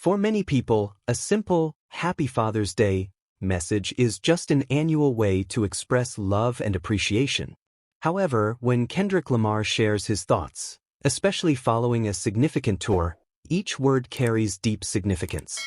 For many people, a simple, Happy Father's Day message is just an annual way to express love and appreciation. However, when Kendrick Lamar shares his thoughts, especially following a significant tour, each word carries deep significance.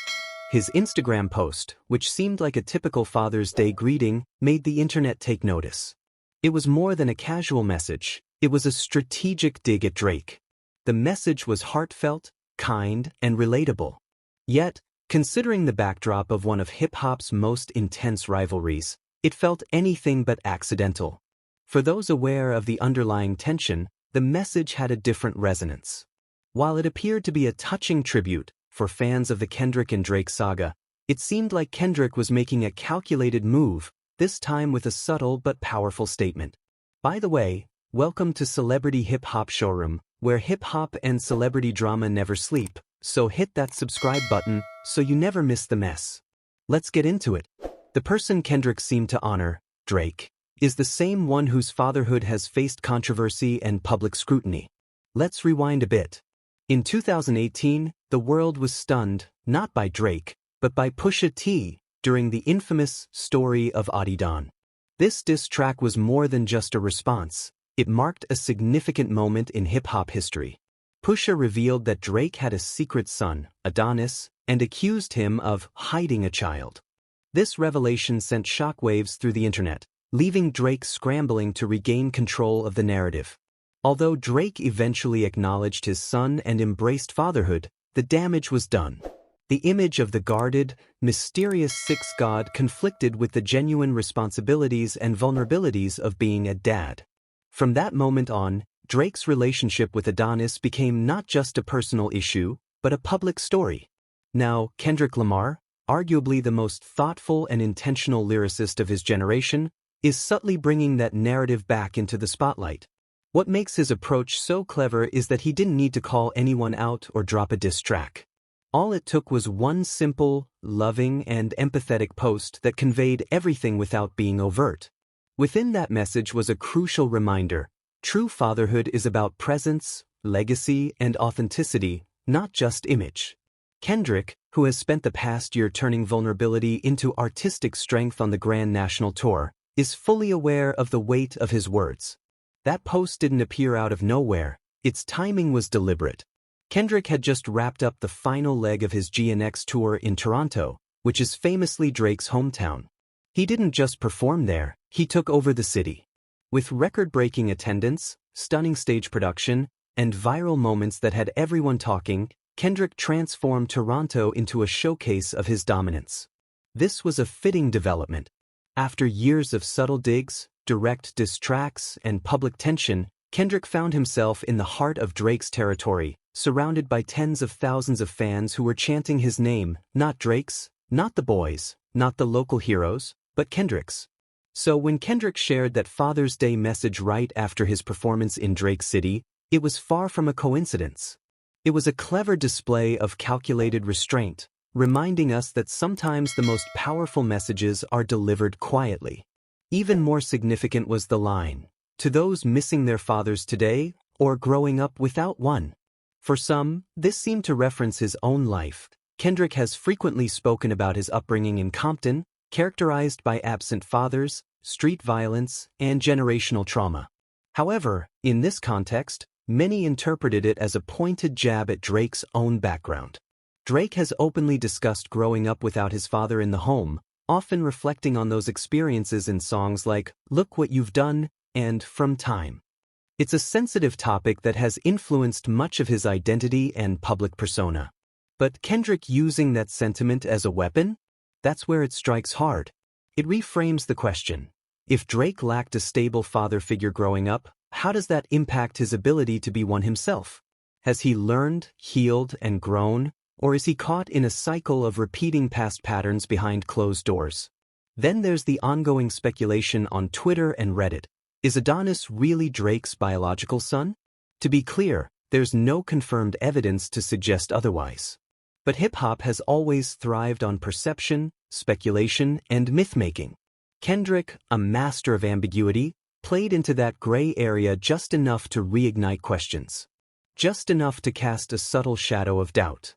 His Instagram post, which seemed like a typical Father's Day greeting, made the internet take notice. It was more than a casual message, it was a strategic dig at Drake. The message was heartfelt, kind, and relatable. Yet, considering the backdrop of one of hip-hop's most intense rivalries, it felt anything but accidental. For those aware of the underlying tension, the message had a different resonance. While it appeared to be a touching tribute for fans of the Kendrick and Drake saga, it seemed like Kendrick was making a calculated move, this time with a subtle but powerful statement. By the way, welcome to Celebrity Hip Hop Showroom, where hip-hop and celebrity drama never sleep, so hit that subscribe button so you never miss the mess. Let's get into it. The person Kendrick seemed to honor, Drake, is the same one whose fatherhood has faced controversy and public scrutiny. Let's rewind a bit. In 2018, the world was stunned, not by Drake, but by Pusha T, during the infamous Story of Adonis. This diss track was more than just a response, it marked a significant moment in hip-hop history. Pusha revealed that Drake had a secret son, Adonis, and accused him of hiding a child. This revelation sent shockwaves through the internet, leaving Drake scrambling to regain control of the narrative. Although Drake eventually acknowledged his son and embraced fatherhood, the damage was done. The image of the guarded, mysterious sixth god conflicted with the genuine responsibilities and vulnerabilities of being a dad. From that moment on, Drake's relationship with Adonis became not just a personal issue, but a public story. Now, Kendrick Lamar, arguably the most thoughtful and intentional lyricist of his generation, is subtly bringing that narrative back into the spotlight. What makes his approach so clever is that he didn't need to call anyone out or drop a diss track. All it took was one simple, loving, and empathetic post that conveyed everything without being overt. Within that message was a crucial reminder: true fatherhood is about presence, legacy, and authenticity, not just image. Kendrick, who has spent the past year turning vulnerability into artistic strength on the Grand National Tour, is fully aware of the weight of his words. That post didn't appear out of nowhere, its timing was deliberate. Kendrick had just wrapped up the final leg of his GNX tour in Toronto, which is famously Drake's hometown. He didn't just perform there, he took over the city. With record-breaking attendance, stunning stage production, and viral moments that had everyone talking, Kendrick transformed Toronto into a showcase of his dominance. This was a fitting development. After years of subtle digs, direct diss tracks, and public tension, Kendrick found himself in the heart of Drake's territory, surrounded by tens of thousands of fans who were chanting his name, not Drake's, not the boys', not the local heroes, but Kendrick's. So when Kendrick shared that Father's Day message right after his performance in Drake City, it was far from a coincidence. It was a clever display of calculated restraint, reminding us that sometimes the most powerful messages are delivered quietly. Even more significant was the line, "To those missing their fathers today, or growing up without one." For some, this seemed to reference his own life. Kendrick has frequently spoken about his upbringing in Compton, characterized by absent fathers, street violence, and generational trauma. However, in this context, many interpreted it as a pointed jab at Drake's own background. Drake has openly discussed growing up without his father in the home, often reflecting on those experiences in songs like "Look What You've Done" and "From Time." It's a sensitive topic that has influenced much of his identity and public persona. But Kendrick using that sentiment as a weapon? That's where it strikes hard. It reframes the question. If Drake lacked a stable father figure growing up, how does that impact his ability to be one himself? Has he learned, healed, and grown, or is he caught in a cycle of repeating past patterns behind closed doors? Then there's the ongoing speculation on Twitter and Reddit. Is Adonis really Drake's biological son? To be clear, there's no confirmed evidence to suggest otherwise. But hip-hop has always thrived on perception, speculation, and myth-making. Kendrick, a master of ambiguity, played into that gray area just enough to reignite questions. Just enough to cast a subtle shadow of doubt.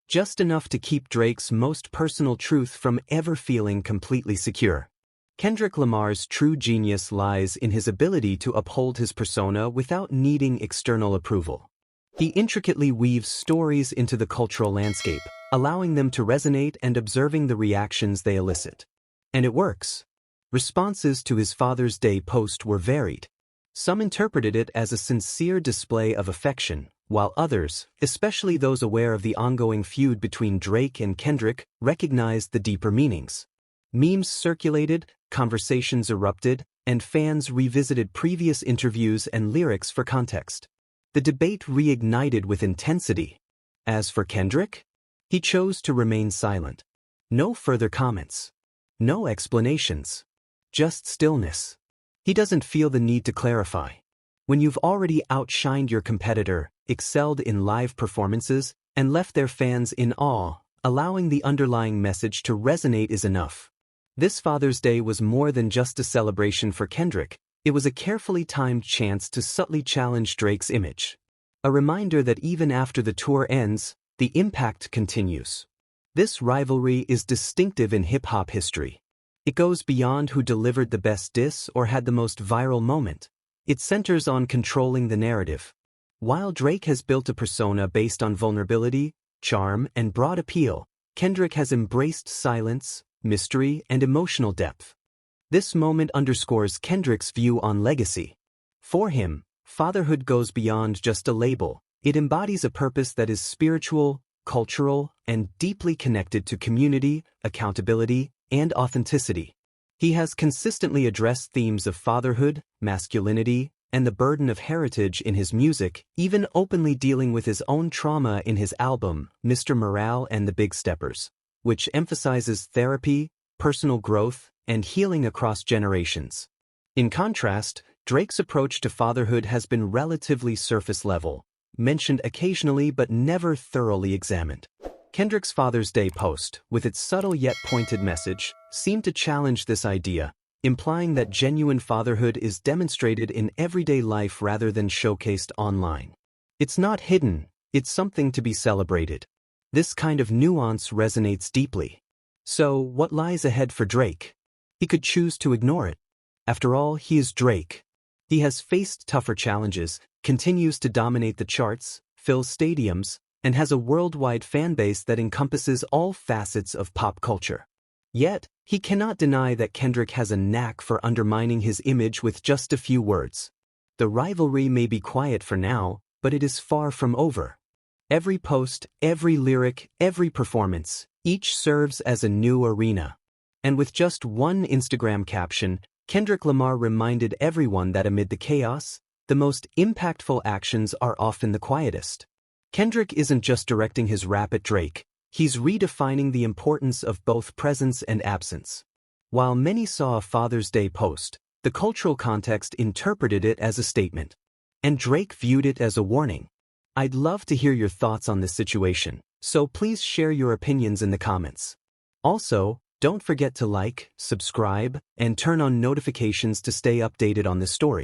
just enough to keep Drake's most personal truth from ever feeling completely secure. Kendrick Lamar's true genius lies in his ability to uphold his persona without needing external approval. He intricately weaves stories into the cultural landscape, allowing them to resonate and observing the reactions they elicit. And it works. Responses to his Father's Day post were varied. Some interpreted it as a sincere display of affection, while others, especially those aware of the ongoing feud between Drake and Kendrick, recognized the deeper meanings. Memes circulated, conversations erupted, and fans revisited previous interviews and lyrics for context. The debate reignited with intensity. As for Kendrick, he chose to remain silent. No further comments. No explanations. Just stillness. He doesn't feel the need to clarify. When you've already outshined your competitor, excelled in live performances, and left their fans in awe, allowing the underlying message to resonate is enough. This Father's Day was more than just a celebration for Kendrick. It was a carefully timed chance to subtly challenge Drake's image. A reminder that even after the tour ends, the impact continues. This rivalry is distinctive in hip-hop history. It goes beyond who delivered the best diss or had the most viral moment. It centers on controlling the narrative. While Drake has built a persona based on vulnerability, charm, and broad appeal, Kendrick has embraced silence, mystery, and emotional depth. This moment underscores Kendrick's view on legacy. For him, fatherhood goes beyond just a label. It embodies a purpose that is spiritual, cultural, and deeply connected to community, accountability, and authenticity. He has consistently addressed themes of fatherhood, masculinity, and the burden of heritage in his music, even openly dealing with his own trauma in his album, Mr. Morale and the Big Steppers, which emphasizes therapy, personal growth, and healing across generations. In contrast, Drake's approach to fatherhood has been relatively surface level, mentioned occasionally but never thoroughly examined. Kendrick's Father's Day post, with its subtle yet pointed message, seemed to challenge this idea, implying that genuine fatherhood is demonstrated in everyday life rather than showcased online. It's not hidden, it's something to be celebrated. This kind of nuance resonates deeply. So, what lies ahead for Drake? He could choose to ignore it. After all, he is Drake. He has faced tougher challenges, continues to dominate the charts, fills stadiums, and has a worldwide fanbase that encompasses all facets of pop culture. Yet, he cannot deny that Kendrick has a knack for undermining his image with just a few words. The rivalry may be quiet for now, but it is far from over. Every post, every lyric, every performance, each serves as a new arena. And with just one Instagram caption, Kendrick Lamar reminded everyone that amid the chaos, the most impactful actions are often the quietest. Kendrick isn't just directing his rap at Drake, he's redefining the importance of both presence and absence. While many saw a Father's Day post, the cultural context interpreted it as a statement. And Drake viewed it as a warning. I'd love to hear your thoughts on this situation, so please share your opinions in the comments. Also, don't forget to like, subscribe, and turn on notifications to stay updated on this story.